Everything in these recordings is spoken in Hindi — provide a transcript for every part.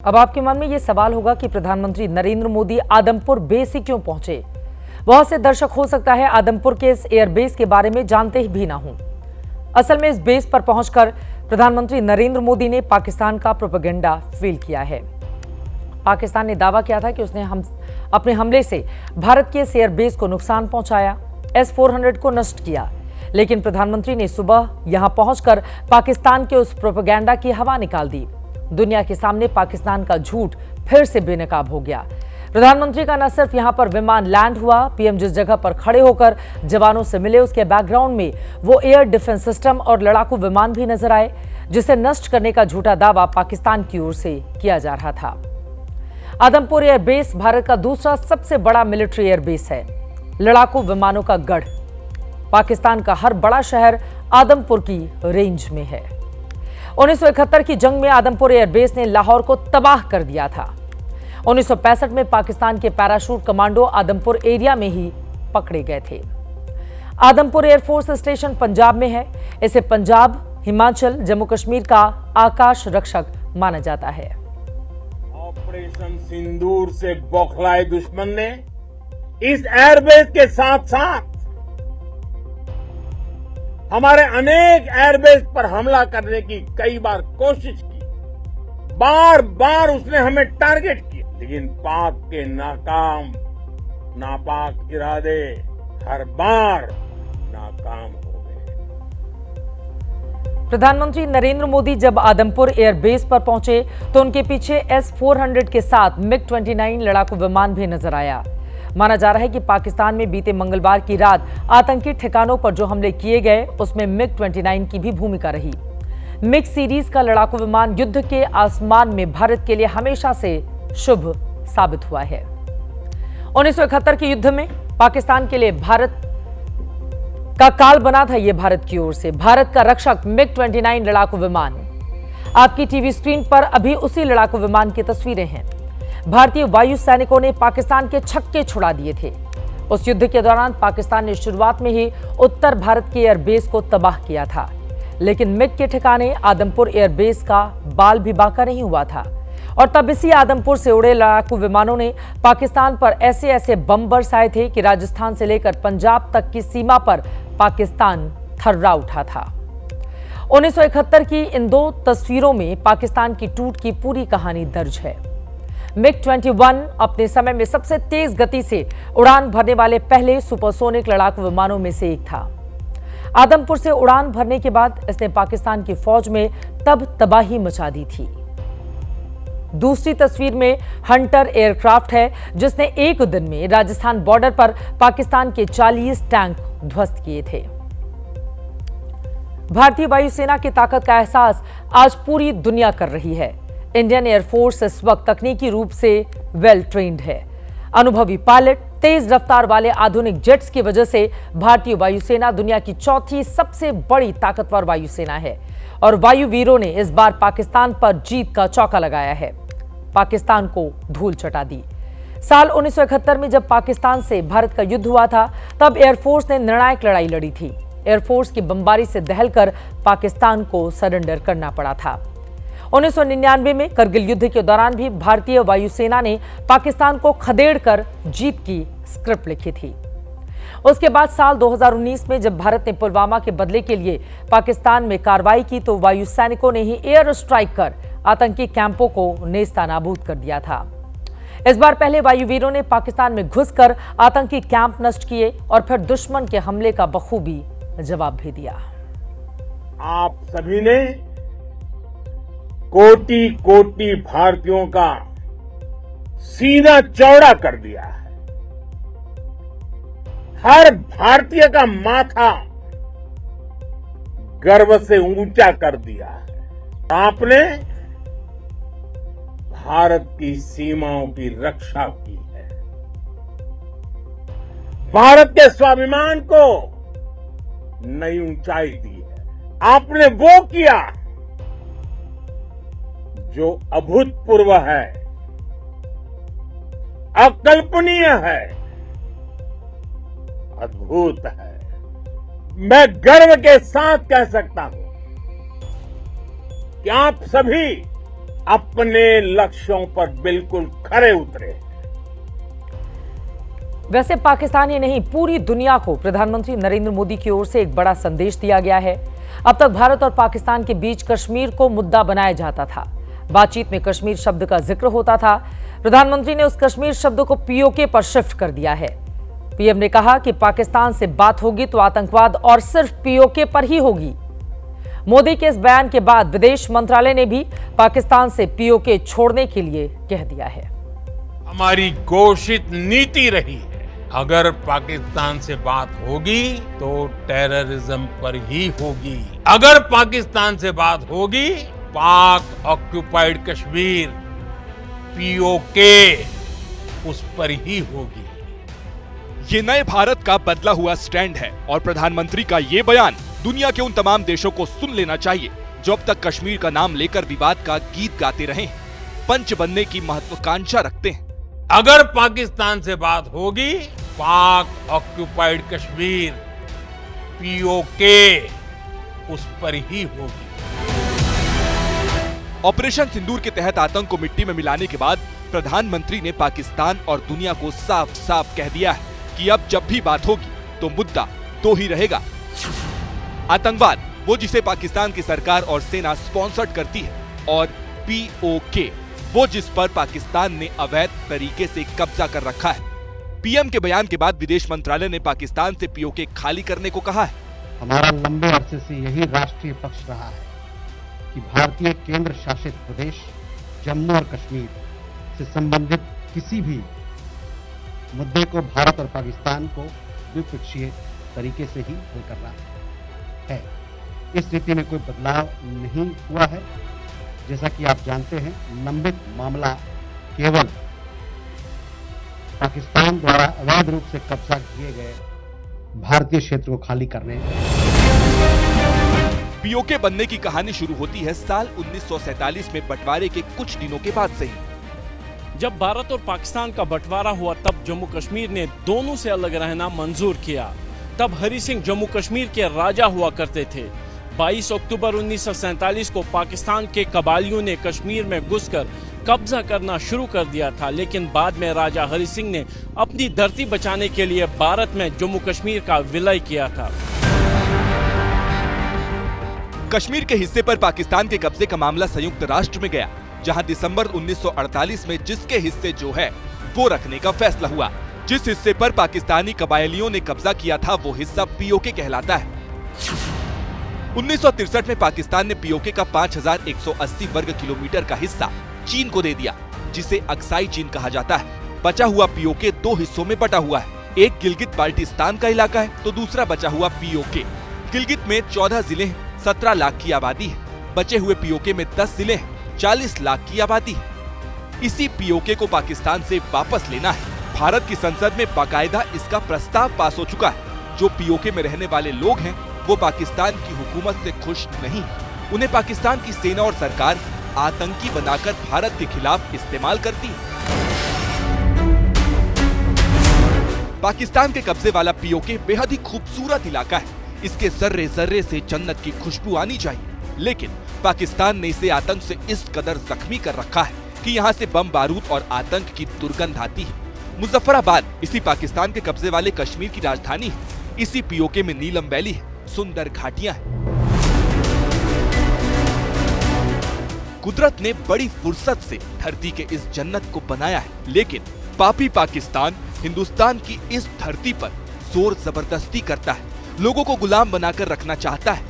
अब आपके मन में यह सवाल होगा कि प्रधानमंत्री नरेंद्र मोदी आदमपुर बेस ही क्यों पहुंचे। बहुत से दर्शक हो सकता है आदमपुर के इस एयरबेस के बारे में जानते ही भी ना हों। असल में इस बेस पर पहुंचकर प्रधानमंत्री नरेंद्र मोदी ने पाकिस्तान का प्रोपेगेंडा फेल किया है। पाकिस्तान ने दावा किया था कि उसने अपने हमले से भारत के इस एयरबेस को नुकसान पहुंचाया, S-400 को नष्ट किया, लेकिन प्रधानमंत्री ने सुबह यहां पहुंचकर पाकिस्तान के उस प्रोपेगेंडा की हवा निकाल दी। दुनिया के सामने पाकिस्तान का झूठ फिर से बेनकाब हो गया। प्रधानमंत्री का न सिर्फ यहां पर विमान लैंड हुआ, पीएम जिस जगह पर खड़े होकर जवानों से मिले उसके बैकग्राउंड में वो एयर डिफेंस सिस्टम और लड़ाकू विमान भी नजर आए, जिसे नष्ट करने का झूठा दावा पाकिस्तान की ओर से किया जा रहा था। आदमपुर एयरबेस भारत का दूसरा सबसे बड़ा मिलिट्री एयरबेस है, लड़ाकू विमानों का गढ़। पाकिस्तान का हर बड़ा शहर आदमपुर की रेंज में है। 1971 की जंग में आदमपुर एयरबेस ने लाहौर को तबाह कर दिया था। 1965 में पाकिस्तान के पैराशूट कमांडो आदमपुर एरिया में ही पकड़े गए थे। आदमपुर एयरफोर्स स्टेशन पंजाब में है। इसे पंजाब, हिमाचल, जम्मू कश्मीर का आकाश रक्षक माना जाता है। ऑपरेशन सिंदूर से बौखलाए दुश्मन ने इस एयरबेस के साथ साथ हमारे अनेक एयरबेस पर हमला करने की कई बार कोशिश की। बार बार उसने हमें टारगेट किया, लेकिन पाक के नापाक इरादे हर बार नाकाम हो गए। प्रधानमंत्री नरेंद्र मोदी जब आदमपुर एयरबेस पर पहुंचे तो उनके पीछे S-400 के साथ MiG-29 लड़ाकू विमान भी नजर आया। माना जा रहा है कि पाकिस्तान में बीते मंगलवार की रात आतंकी ठिकानों पर जो हमले किए गए उसमें MiG-29 की भी भूमिका रही। मिग सीरीज का लड़ाकू विमान युद्ध के आसमान में भारत के लिए हमेशा से शुभ साबित हुआ है। 1971 के युद्ध में पाकिस्तान के लिए भारत का काल बना था यह भारत की ओर से। भारत का रक्षक MiG-29 लड़ाकू विमान, आपकी टीवी स्क्रीन पर अभी उसी लड़ाकू विमान की तस्वीरें हैं। भारतीय वायु सैनिकों ने पाकिस्तान के छक्के छुड़ा दिए थे। उस युद्ध के दौरान पाकिस्तान ने शुरुआत में ही उत्तर भारत के एयरबेस को तबाह किया था, लेकिन मिग के ठिकाने आदमपुर एयरबेस का बाल भी बांका नहीं हुआ था। और तब इसी आदमपुर से उड़े लड़ाकू विमानों ने पाकिस्तान पर ऐसे ऐसे बम बरसाए थे कि राजस्थान से लेकर पंजाब तक की सीमा पर पाकिस्तान थर्रा उठा था। 1971 की इन दो तस्वीरों में पाकिस्तान की टूट की पूरी कहानी दर्ज है। MiG-21 अपने समय में सबसे तेज गति से उड़ान भरने वाले पहले सुपरसोनिक लड़ाकू विमानों में से एक था। आदमपुर से उड़ान भरने के बाद इसने पाकिस्तान की फौज में तब तबाही मचा दी थी। दूसरी तस्वीर में हंटर एयरक्राफ्ट है, जिसने एक दिन में राजस्थान बॉर्डर पर पाकिस्तान के 40 टैंक ध्वस्त किए थे। भारतीय वायुसेना की ताकत का एहसास आज पूरी दुनिया कर रही है। इंडियन एयरफोर्स इस वक्त तकनीकी रूप से वेल ट्रेन्ड है। अनुभवी पायलट, तेज रफ्तार वाले आधुनिक जेट्स की वजह से भारतीय वायुसेना दुनिया की चौथी सबसे बड़ी ताकतवर वायुसेना है और वायुवीरों ने इस बार पाकिस्तान पर जीत का चौका लगाया है, पाकिस्तान को धूल चटा दी। साल 1971 में जब पाकिस्तान से भारत का युद्ध हुआ था, तब एयरफोर्स ने निर्णायक लड़ाई लड़ी थी। एयरफोर्स की बमबारी से दहलकर पाकिस्तान को सरेंडर करना पड़ा था। 1999 में करगिल युद्ध के दौरान भी भारतीय वायुसेना ने पाकिस्तान को खदेड़कर जीत की स्क्रिप्ट लिखी थी। उसके बाद साल 2019 में जब भारत ने पुलवामा के बदले के लिए पाकिस्तान में कार्रवाई की तो वायु सैनिकों ने ही एयर स्ट्राइक कर आतंकी कैंपों को नेस्तनाबूद कर दिया था। इस बार पहले वायुवीरों ने पाकिस्तान में घुसकर आतंकी कैंप नष्ट किए और फिर दुश्मन के हमले का बखूबी जवाब भी दिया। आप सभी ने कोटि कोटि भारतीयों का सीना चौड़ा कर दिया है। हर भारतीय का माथा गर्व से ऊंचा कर दिया है। आपने भारत की सीमाओं की रक्षा की है, भारत के स्वाभिमान को नई ऊंचाई दी है। आपने वो किया जो अभूतपूर्व है, अकल्पनीय है, अद्भुत है। मैं गर्व के साथ कह सकता हूं कि आप सभी अपने लक्ष्यों पर बिल्कुल खरे उतरे। वैसे पाकिस्तान ही नहीं, पूरी दुनिया को प्रधानमंत्री नरेंद्र मोदी की ओर से एक बड़ा संदेश दिया गया है। अब तक भारत और पाकिस्तान के बीच कश्मीर को मुद्दा बनाया जाता था। बातचीत में कश्मीर शब्द का जिक्र होता था। प्रधानमंत्री ने उस कश्मीर शब्द को पीओके पर शिफ्ट कर दिया है। पीएम ने कहा कि पाकिस्तान से बात होगी तो आतंकवाद और सिर्फ पीओके पर ही होगी। मोदी के इस बयान के बाद विदेश मंत्रालय ने भी पाकिस्तान से पीओके छोड़ने के लिए कह दिया है। हमारी घोषित नीति रही है, अगर पाकिस्तान से बात होगी तो टेररिज्म पर ही होगी। अगर पाकिस्तान से बात होगी, पाक ऑक्युपाइड कश्मीर पीओके उस पर ही होगी। ये नए भारत का बदला हुआ स्टैंड है और प्रधानमंत्री का ये बयान दुनिया के उन तमाम देशों को सुन लेना चाहिए जो अब तक कश्मीर का नाम लेकर विवाद का गीत गाते रहे हैं, पंच बनने की महत्वाकांक्षा रखते हैं। अगर पाकिस्तान से बात होगी, पाक ऑक्युपाइड कश्मीर पीओके उस पर ही होगी। ऑपरेशन सिंदूर के तहत आतंक को मिट्टी में मिलाने के बाद प्रधानमंत्री ने पाकिस्तान और दुनिया को साफ साफ कह दिया है कि अब जब भी बात होगी तो मुद्दा तो ही रहेगा आतंकवाद, वो जिसे पाकिस्तान की सरकार और सेना स्पॉन्सर्ड करती है, और पीओके, वो जिस पर पाकिस्तान ने अवैध तरीके से कब्जा कर रखा है। पीएम के बयान के बाद विदेश मंत्रालय ने पाकिस्तान से पीओके खाली करने को कहा है। हमारा लंबे अरसे से यही राष्ट्रीय पक्ष रहा है कि भारतीय केंद्र शासित प्रदेश जम्मू और कश्मीर से संबंधित किसी भी मुद्दे को भारत और पाकिस्तान को द्विपक्षीय तरीके से ही हल करना है। इस स्थिति में कोई बदलाव नहीं हुआ है। जैसा कि आप जानते हैं, लंबित मामला केवल पाकिस्तान द्वारा अवैध रूप से कब्जा किए गए भारतीय क्षेत्र को खाली करने। पीओके बनने की कहानी शुरू होती है साल 1947 में बंटवारे के कुछ दिनों के बाद से ही। जब भारत और पाकिस्तान का बंटवारा हुआ तब जम्मू कश्मीर ने दोनों से अलग रहना मंजूर किया। तब हरि सिंह जम्मू कश्मीर के राजा हुआ करते थे। 22 अक्टूबर 1947 को पाकिस्तान के कबालियों ने कश्मीर में घुसकर कब्जा करना शुरू कर दिया था, लेकिन बाद में राजा हरि सिंह ने अपनी धरती बचाने के लिए भारत में जम्मू कश्मीर का विलय किया था। कश्मीर के हिस्से पर पाकिस्तान के कब्जे का मामला संयुक्त राष्ट्र में गया, जहां दिसंबर 1948 में जिसके हिस्से जो है वो रखने का फैसला हुआ। जिस हिस्से पर पाकिस्तानी कबायलियों ने कब्जा किया था वो हिस्सा पीओके कहलाता है। 1963 में पाकिस्तान ने पीओके का 5180 वर्ग किलोमीटर का हिस्सा चीन को दे दिया, जिसे अक्साई चीन कहा जाता है। बचा हुआ पीओके दो हिस्सों में बटा हुआ है, एक गिलगित बाल्टिस्तान का इलाका है तो दूसरा बचा हुआ पीओके। गिलगित में 14 जिले हैं, 17 लाख की आबादी है। बचे हुए पीओके में 10 जिले हैं, 40 लाख की आबादी है। इसी पीओके को पाकिस्तान से वापस लेना है। भारत की संसद में बाकायदा इसका प्रस्ताव पास हो चुका है। जो पीओके में रहने वाले लोग हैं वो पाकिस्तान की हुकूमत से खुश नहीं। उन्हें पाकिस्तान की सेना और सरकार आतंकी बनाकर भारत के खिलाफ इस्तेमाल करती है। पाकिस्तान के कब्जे वाला पीओके बेहद ही खूबसूरत इलाका है। इसके जर्रे जर्रे से जन्नत की खुशबू आनी चाहिए, लेकिन पाकिस्तान ने इसे आतंक से इस कदर जख्मी कर रखा है कि यहाँ से बम बारूद और आतंक की दुर्गंध आती है। मुजफ्फराबाद इसी पाकिस्तान के कब्जे वाले कश्मीर की राजधानी है। इसी पीओके में नीलम वैली है, सुंदर घाटियां हैं। कुदरत ने बड़ी फुर्सत से धरती के इस जन्नत को बनाया है, लेकिन पापी पाकिस्तान हिंदुस्तान की इस धरती पर जोर जबरदस्ती करता है, लोगों को गुलाम बनाकर रखना चाहता है।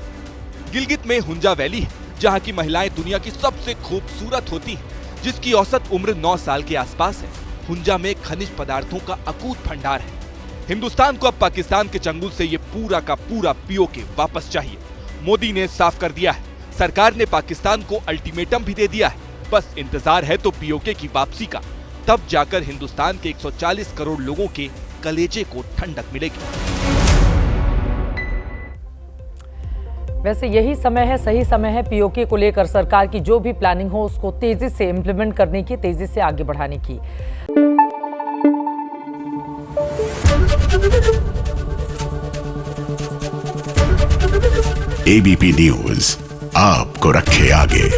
गिलगित में हुंजा वैली है, जहाँ की महिलाएं दुनिया की सबसे खूबसूरत होती हैं, जिसकी औसत उम्र 9 साल के आसपास है। हुंजा में खनिज पदार्थों का अकूत भंडार है। हिंदुस्तान को अब पाकिस्तान के चंगुल से ये पूरा का पूरा पीओके वापस चाहिए। मोदी ने साफ कर दिया है, सरकार ने पाकिस्तान को अल्टीमेटम भी दे दिया है। बस इंतजार है तो पीओके की वापसी का, तब जाकर हिंदुस्तान के 140 करोड़ लोगों के कलेजे को ठंडक मिलेगी। वैसे यही समय है, सही समय है पीओके को लेकर सरकार की जो भी प्लानिंग हो उसको तेजी से इम्प्लीमेंट करने की, तेजी से आगे बढ़ाने की। एबीपी न्यूज आपको रखे आगे।